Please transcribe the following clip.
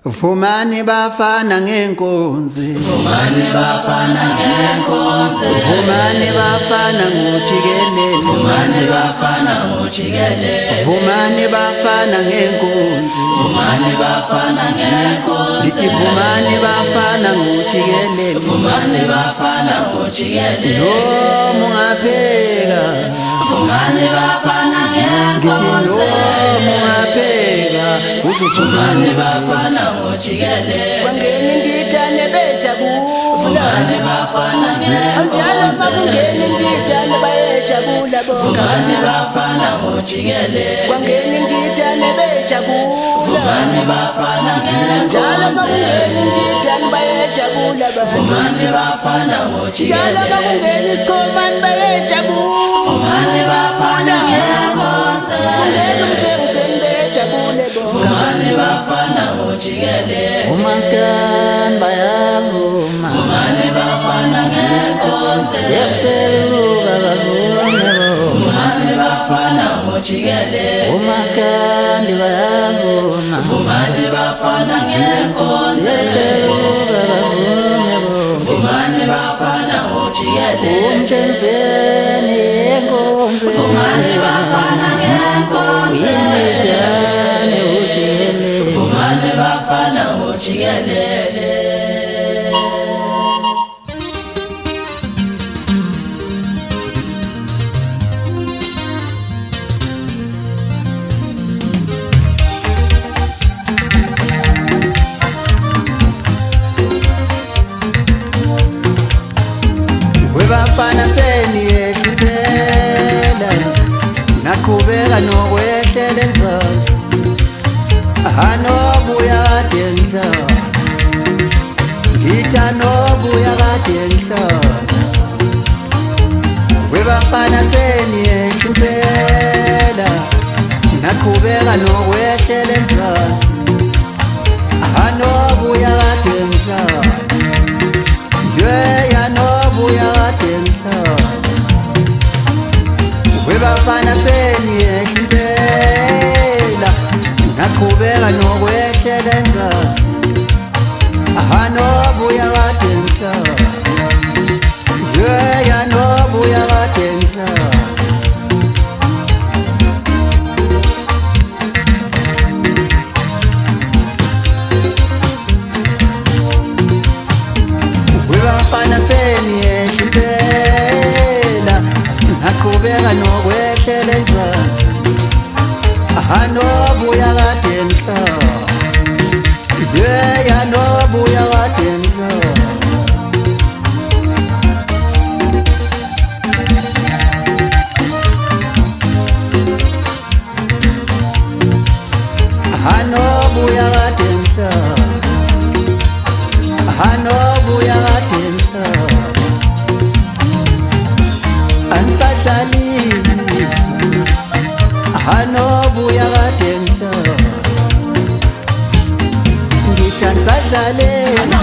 Vumani bafana ngenkonzi, Vumani bafana ngenkonzi, vumani bafana ngojikelele, Vumani bafana ngojikelele, vumani bafana ngenkonzi, Vumani bafana ngenkonzi, lithi vumani bafana ngojikelele, Vumani bafana ngojikelele, noma ungapheka, Vumani bafana ngithi ngenkonzi, noma ungapheka Vumani bafana ngojikelele, Kwangeni ngidane bejabula, Vumani bafana Anjalo ngenkonzi, makungeni ngidane bayejabula Vumani bonke. bafana ngojikelele, Kwangeni ngidane bejabula, Vumani bafana Njalo ngenkonzi, makungeni ngidane bayejabula bonke. Vumani bafana Njalo ngojikelele, makungeni sichomani bayejabula, Vumani bafana ngenkonzi, Kungeni umtshengiseni bejabule bonke. Vumani bafana ngojikelele, umaskani bayavuma, Vumani bafana ngenkonzi, sebuseluka bavume bo, Vumani bafana ngojikelele, umaskani bayavuma, Vumani bafana ngenkonzi, sebuseluka bavume bo, Vumani bafana ngojikelele, umtshengiseni yenkonzi, Vumani bafana ngenkonzi, imidane ujikelele, Vumani bafana ngojikelele. webafana seniyehluphela, nakhubeka nokwehlela enzansi, anobuya kade ngihlala, ngithi anobuya kade ngihlala, webafana seniyehluphela, nakhubeka nokwehlela enzansi, anobuya kade ngihlala, yeah, anobuya kade ngihlala, webafana seniyehluphela, naqhubeka nokwehlela enzansi, anobuya kade ngihlala, yeah, anobuya kade ngihlala. webafana seniyehluphela, naqhubeka nokwehlela enzansi, anobuya kade ngihlala, yeah, anobuya kade ngihlala. Anobuya kade ngihlala, anobuya kade ngihlala, angisadlaliswa, anobuya kade ngihlala, ngithi angisadlalela.